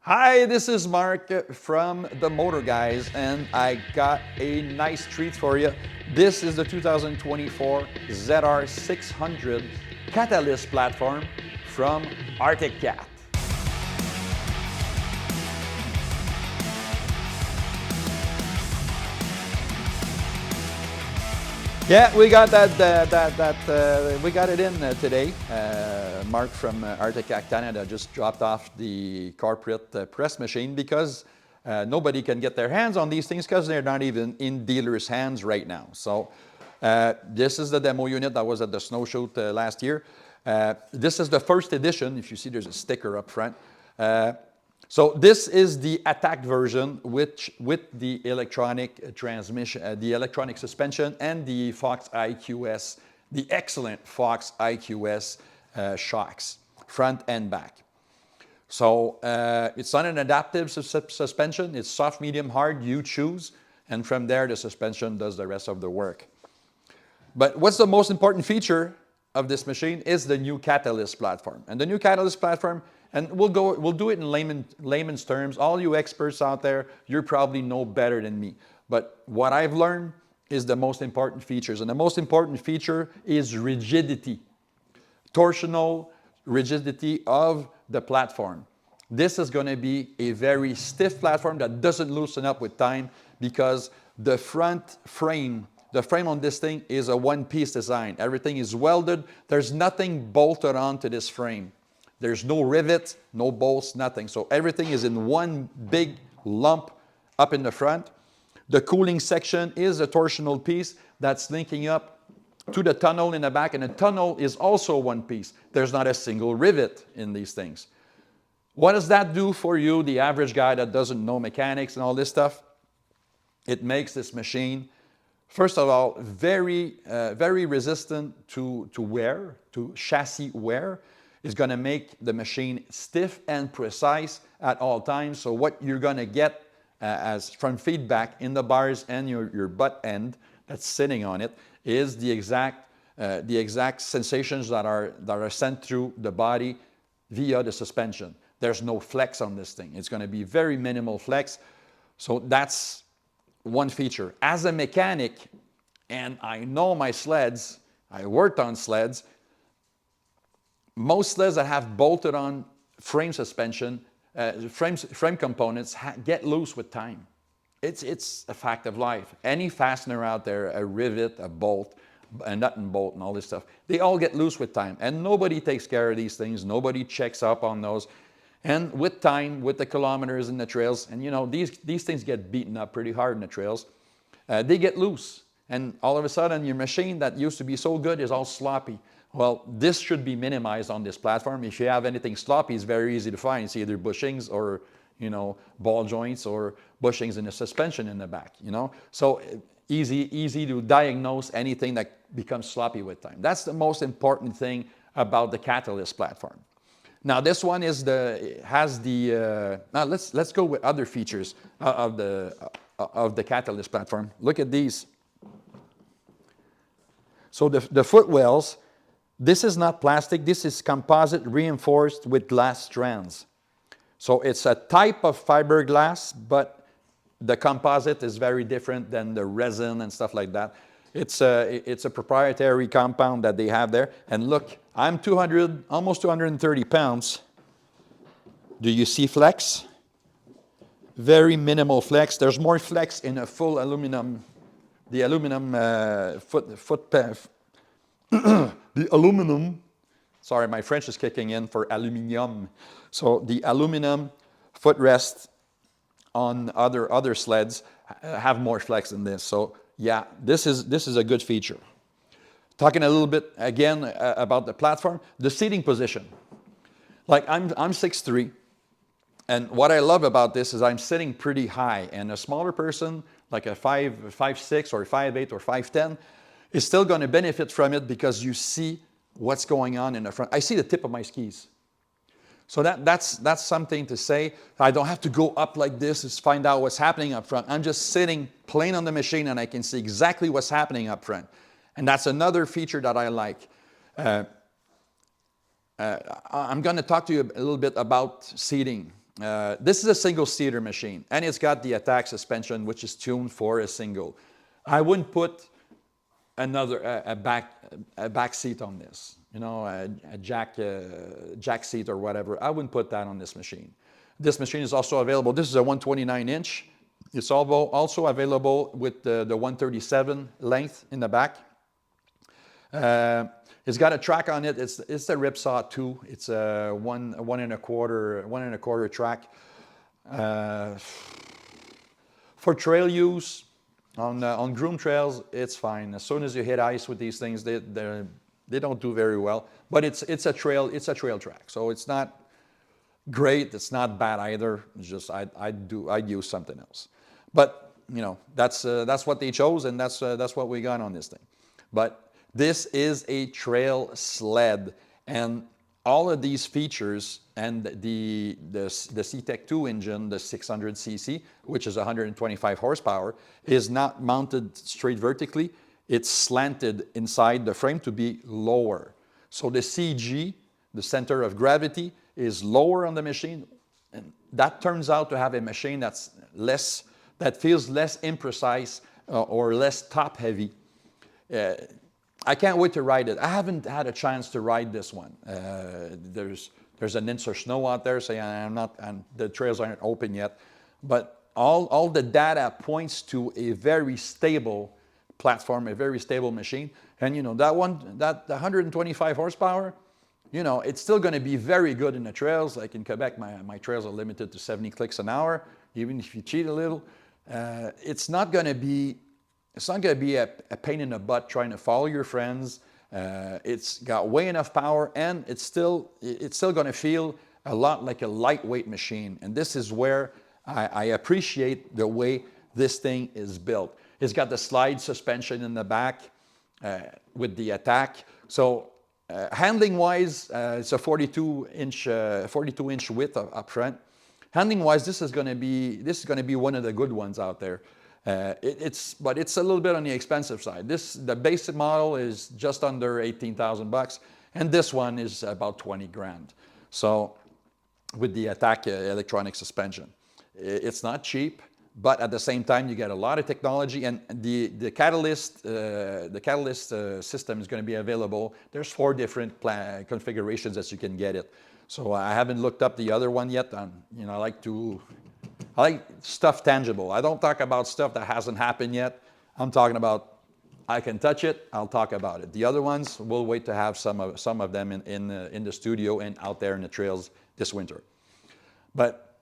Hi, this is Marc from the Motor Guys, and I got a nice treat for you. This is the 2024 ZR600 Catalyst platform from ATAC. Yeah, we got we got it in today. Marc from ATAC Canada just dropped off the corporate press machine because nobody can get their hands on these things because they're not even in dealers' hands right now. So this is the demo unit that was at the snow shoot last year. This is the first edition. If you see, there's a sticker up front. So this is the ATAC version, which with the electronic transmission, the electronic suspension, and the Fox IQS, the excellent Fox IQS shocks, front and back. So it's not an adaptive suspension. It's soft, medium, hard. You choose, and from there the suspension does the rest of the work. But what's the most important feature of this machine is the new Catalyst platform. And the new Catalyst platform, and we'll do it in layman's terms. All you experts out there, you probably know better than me. But what I've learned is the most important features. And the most important feature is rigidity, torsional rigidity of the platform. This is going to be a very stiff platform that doesn't loosen up with time because the front frame, the frame on this thing is a one-piece design. Everything is welded. There's nothing bolted onto this frame. There's no rivets, no bolts, nothing. So everything is in one big lump up in the front. The cooling section is a torsional piece that's linking up to the tunnel in the back, and the tunnel is also one piece. There's not a single rivet in these things. What does that do for you, the average guy that doesn't know mechanics and all this stuff? It makes this machine, first of all, very resistant to wear, to chassis wear. Is going to make the machine stiff and precise at all times. So what you're going to get as from feedback in the bars and your butt end that's sitting on it is the exact sensations that are sent through the body via the suspension. There's no flex on this thing. It's going to be very minimal flex. So that's one feature. As a mechanic, and I know my sleds, I worked on sleds, most sleds that have bolted on frame suspension, frame components get loose with time. It's a fact of life. Any fastener out there, a rivet, a bolt, a nut and bolt and all this stuff, they all get loose with time. And nobody takes care of these things. Nobody checks up on those. And with time, with the kilometers and the trails, and you know, these things get beaten up pretty hard in the trails, they get loose. And all of a sudden, your machine that used to be so good is all sloppy. Well, this should be minimized on this platform. If you have anything sloppy, it's very easy to find. It's either bushings or, you know, ball joints or bushings in the suspension in the back, you know. So easy to diagnose anything that becomes sloppy with time. That's the most important thing about the Catalyst platform. Now this one is now let's go with other features of the Catalyst platform. Look at these. So the footwells. This is not plastic, this is composite reinforced with glass strands. So it's a type of fiberglass, but the composite is very different than the resin and stuff like that. It's a proprietary compound that they have there. And look, I'm almost 230 pounds. Do you see flex? Very minimal flex. There's more flex in a full aluminum, the aluminum the aluminum, sorry, my French is kicking in for aluminium. So the aluminum footrest on other sleds have more flex than this. So yeah, this is a good feature. Talking a little bit again about the platform, the seating position. Like I'm 6'3", and what I love about this is I'm sitting pretty high, and a smaller person, like a 5'6" or 5'8" or 5'10", is still going to benefit from it because you see what's going on in the front. I see the tip of my skis. So that's something to say. I don't have to go up like this to find out what's happening up front. I'm just sitting plain on the machine and I can see exactly what's happening up front. And that's another feature that I like. I'm going to talk to you a little bit about seating. This is a single-seater machine, and it's got the ATAC suspension, which is tuned for a single. I wouldn't put a back seat on this, you know, a jack seat or whatever. I wouldn't put that on this machine. This machine is also available. This is a 129-inch. It's also available with the 137 length in the back. It's got a track on it. It's a Ripsaw 2. It's a one and a quarter track. For trail use, on groomed trails, it's fine. As soon as you hit ice with these things, they don't do very well. But it's a trail track, so it's not great. It's not bad either. It's just I'd use something else. But you know, that's what they chose, and that's what we got on this thing. But this is a trail sled, and all of these features and the CTEC 2 engine, the 600cc, which is 125 horsepower, is not mounted straight vertically. It's slanted inside the frame to be lower. So the CG, the center of gravity, is lower on the machine, and that turns out to have a machine that feels less imprecise or less top heavy. I can't wait to ride it. I haven't had a chance to ride this one. There's an inch of snow out there, so the trails aren't open yet. But all the data points to a very stable platform, a very stable machine. And you know, that 125 horsepower, you know, it's still going to be very good in the trails. Like in Quebec, my trails are limited to 70 clicks an hour. Even if you cheat a little, it's not going to be a pain in the butt trying to follow your friends. It's got way enough power, and it's still going to feel a lot like a lightweight machine. And this is where I appreciate the way this thing is built. It's got the slide suspension in the back with the ATAC. So handling-wise, it's a 42-inch width up front. Handling-wise, this is going to be one of the good ones out there. But it's a little bit on the expensive side. The basic model is just under $18,000, and this one is about 20 grand. So with the ATAC electronic suspension, it's not cheap, but at the same time you get a lot of technology, and the catalyst system is going to be available. There's 4 different configurations that you can get it. So I haven't looked up the other one yet. You know, I like stuff tangible. I don't talk about stuff that hasn't happened yet. I'm talking about I can touch it, I'll talk about it. The other ones, we'll wait to have some of them in the studio and out there in the trails this winter. But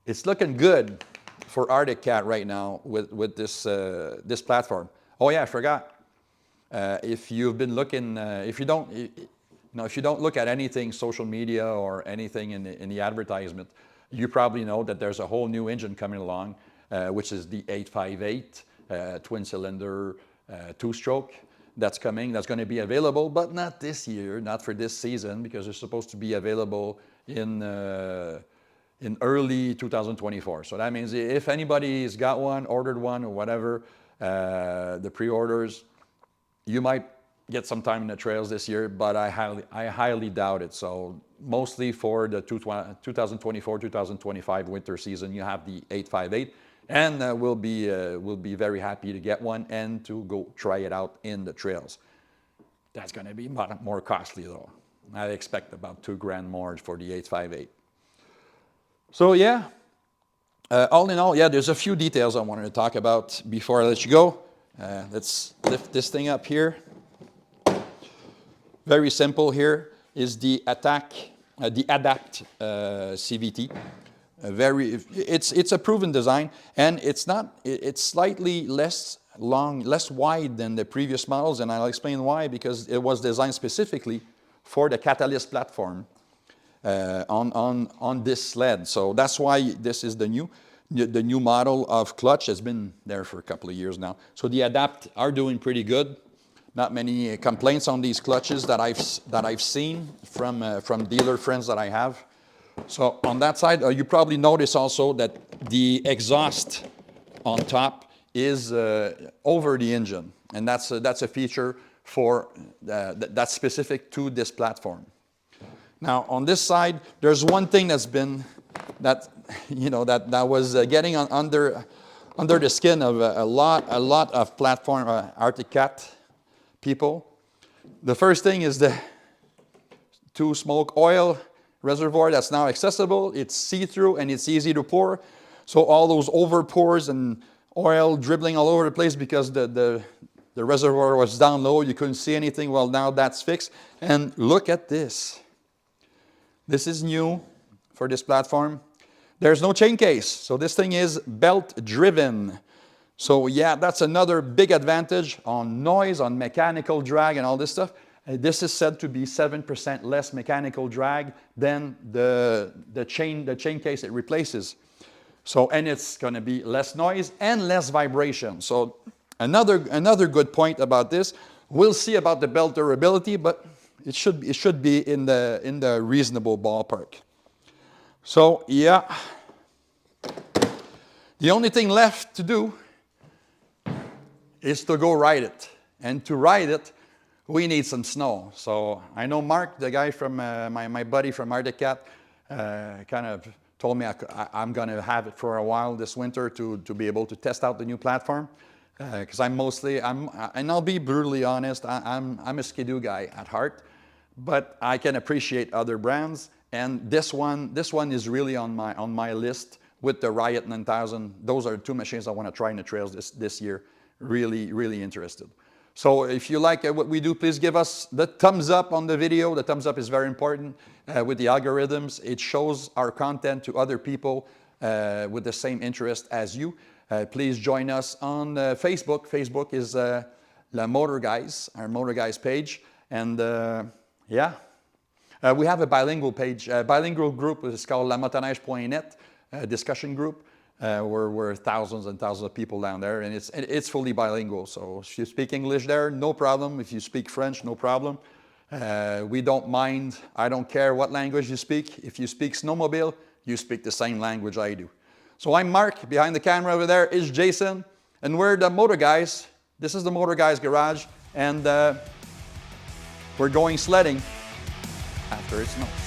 it's looking good for Arctic Cat right now with this platform. Oh yeah, I forgot. If you've been looking, if you don't look at anything social media or anything in the advertisement, you probably know that there's a whole new engine coming along, which is the 858 twin-cylinder 2-stroke that's coming. That's going to be available, but not this year, not for this season, because it's supposed to be available in early 2024. So that means if anybody's got one, ordered one, or whatever, the pre-orders, you might get some time in the trails this year, but I highly doubt it. So mostly for the 2024-2025 winter season, you have the 858, and we'll be very happy to get one and to go try it out in the trails. That's going to be more costly though. I expect about 2 grand more for the 858. So yeah, all in all, yeah, there's a few details I wanted to talk about before I let you go. Let's lift this thing up here. Very simple here is the ATAC, the ADAPT CVT. It's a proven design, and it's slightly less wide than the previous models, and I'll explain why, because it was designed specifically for the Catalyst platform on this sled. So that's why this is the new model of clutch. Has been there for a couple of years now. So the ADAPT are doing pretty good. Not many complaints on these clutches that I've seen from dealer friends that I have. So on that side, you probably notice also that the exhaust on top is over the engine, and that's a feature for that's specific to this platform. Now on this side, there's one thing that's been that that was getting under the skin of a lot of platform Arctic Cat people. The first thing is the 2 smoke oil reservoir that's now accessible. It's see-through and it's easy to pour. So all those over pours and oil dribbling all over the place because the reservoir was down low, you couldn't see anything. Well, now that's fixed. And look at this. This is new for this platform. There's no chain case, so this thing is belt driven. So yeah, that's another big advantage on noise, on mechanical drag and all this stuff. This is said to be 7% less mechanical drag than the chain case it replaces. So, and it's going to be less noise and less vibration. So another good point about this, we'll see about the belt durability, but it should be in the reasonable ballpark. So yeah, the only thing left to do is to go ride it. And to ride it, we need some snow. So I know Marc, the guy from my buddy from Arctic Cat, kind of told me I'm going to have it for a while this winter to be able to test out the new platform. Because and I'll be brutally honest, I'm a Ski-Doo guy at heart, but I can appreciate other brands. And this one is really on my list with the Riot 9000. Those are 2 machines I want to try in the trails this year. Really, really interested. So if you like what we do, please give us the thumbs up on the video. The thumbs up is very important with the algorithms. It shows our content to other people with the same interest as you. Please join us on Facebook. Facebook is La Motor Guys, our Motor Guys page. And yeah, we have a bilingual page, bilingual group. It's called lamotoneige.net, discussion group. We're thousands and thousands of people down there, and it's fully bilingual. So if you speak English there, no problem. If you speak French, no problem. We don't mind. I don't care what language you speak. If you speak snowmobile, you speak the same language I do. So I'm Marc. Behind the camera over there is Jason, and we're the Motor Guys. This is the Motor Guys garage, and we're going sledding after it snows.